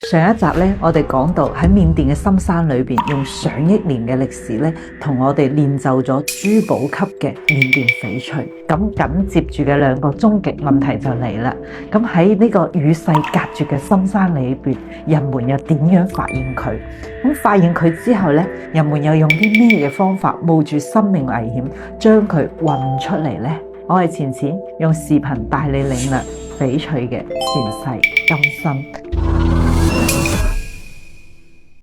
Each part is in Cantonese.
上一集咧，我哋講到喺緬甸嘅深山裏邊，用上億年嘅歷史咧，同我哋練就咗珠寶級嘅緬甸翡翠。咁緊接住嘅兩個終極問題就嚟啦。咁喺呢個與世隔絕嘅深山裏邊，人們又點樣發現佢？咁發現佢之後咧，人們又用啲咩嘅方法冒住生命危險將佢運出嚟呢？我係錢錢，用視頻帶你領略翡翠嘅前世今生。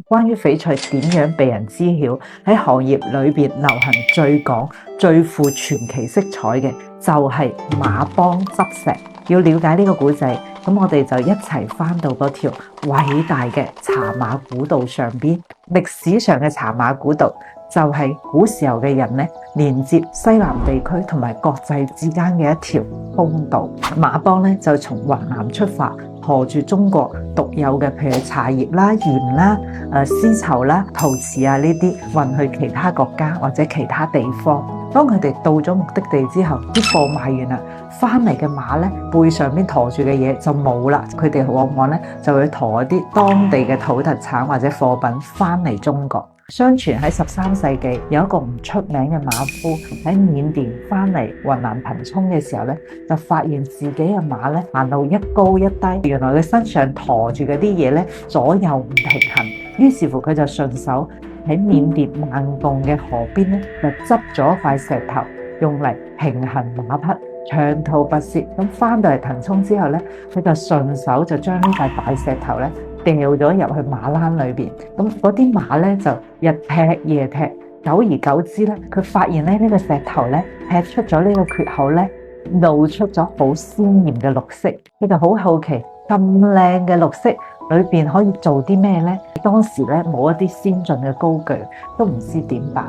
關於翡翠點樣被人知曉，喺行業裏邊流行最廣、最富傳奇色彩嘅就係馬幫執石。要了解呢個古仔，咁我哋就一齊翻到嗰條偉大嘅茶馬古道上邊。歷史上嘅茶馬古道就係古時候嘅人咧，連接西南地區同埋國際之間嘅一條通道。馬幫咧就從雲南出發，馱住中國獨有嘅譬如茶葉啦、鹽啦、絲綢啦、陶瓷啊呢啲運去其他國家或者其他地方。當佢哋到咗目的地之後，啲貨賣完啦，翻嚟嘅馬咧背上邊馱住嘅嘢就冇啦。佢哋往往咧就會馱一啲當地嘅土特產或者貨品翻嚟中國。相傳喺13世紀有一個唔出名嘅馬夫喺緬甸翻嚟雲南憑沖嘅時候咧，就發現自己嘅馬咧行路一高一低，原來佢身上馱住嗰啲嘢咧左右唔平衡，於是乎佢就順手喺緬甸曼貢嘅河邊咧就執咗一塊石頭用嚟平衡馬匹，長途跋涉。咁翻到嚟騰沖之後咧，佢就順手就將呢塊大石頭咧掉咗入去馬欄裏邊。咁嗰啲馬咧就日踢夜踢，久而久之咧，佢發現咧呢個石頭咧踢出咗呢個缺口咧，露出咗好鮮豔嘅綠色。佢就好好奇，咁靚嘅綠色裏邊可以做啲咩呢？當時咧冇一啲先進嘅工具，都唔知點辦。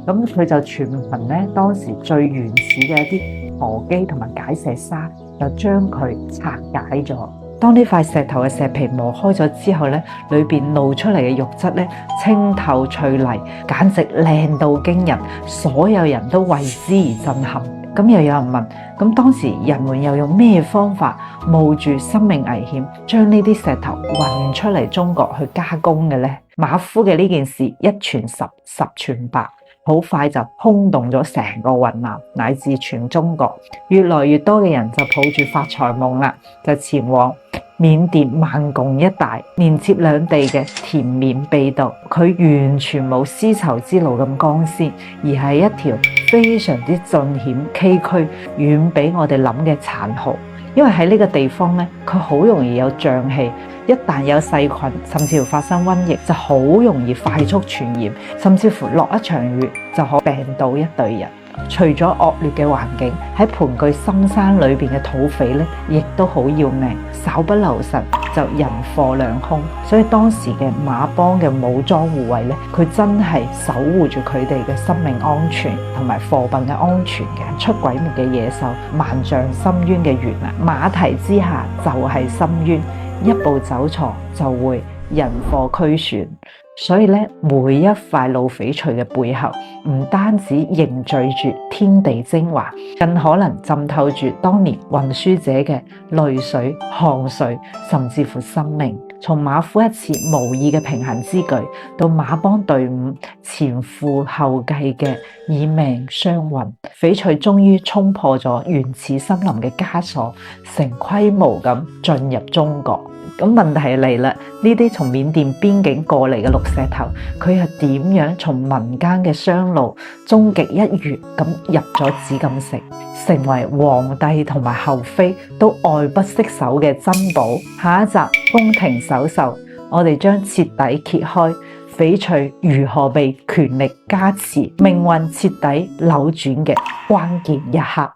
咁佢就傳聞咧，當時最原始嘅一啲磨機同埋解石沙，就將佢拆解咗。當呢塊石頭嘅石皮磨開咗之後咧，裏邊露出嚟嘅肉質咧清透翠麗，簡直靚到驚人，所有人都為之而震撼。咁又有人問，咁當時人們又用咩方法冒住生命危險將呢啲石頭運出嚟中國去加工嘅呢？馬夫嘅呢件事一傳十，十傳百，好快就轟動咗成個雲南乃至全中國。越來越多嘅人就抱住發財夢啦，就前往緬甸曼貢一帶連接兩地嘅滇緬秘道。佢完全冇絲綢之路咁光鮮，而係一條非常之峻險崎嶇，遠比我哋諗嘅殘酷。因為喺呢個地方咧，佢好容易有瘴氣，一旦有細菌，甚至乎發生瘟疫，就好容易快速傳染，甚至乎落一場雨就可病倒一隊人。除咗惡劣嘅環境，喺盤踞深山裏邊嘅土匪咧，亦都好要命，稍不留神就人貨兩空。所以當時嘅馬幫嘅武裝護衛咧，佢真係守護住佢哋嘅生命安全同埋貨品嘅安全嘅。出鬼門嘅野獸，萬丈深淵嘅源啊！馬蹄之下就係深淵，一步走錯就會人貨俱損。所以咧，每一塊老翡翠嘅背後，唔單止凝聚住天地精華，更可能浸透住當年運輸者嘅淚水、汗水，甚至乎生命。從馬夫一次無意嘅平衡之舉，到馬幫隊伍前赴後繼嘅以命相運，翡翠終於衝破咗原始森林嘅枷鎖，成規模咁進入中國。咁問題嚟啦，呢啲從緬甸邊境過嚟嘅綠石頭，佢係點樣從民間嘅商路終極一躍咁入咗紫禁城，成為皇帝同埋后妃都愛不釋手嘅珍寶？下一集宮廷首秀，我哋將徹底揭開翡翠如何被權力加持，命運徹底扭轉嘅關鍵一刻。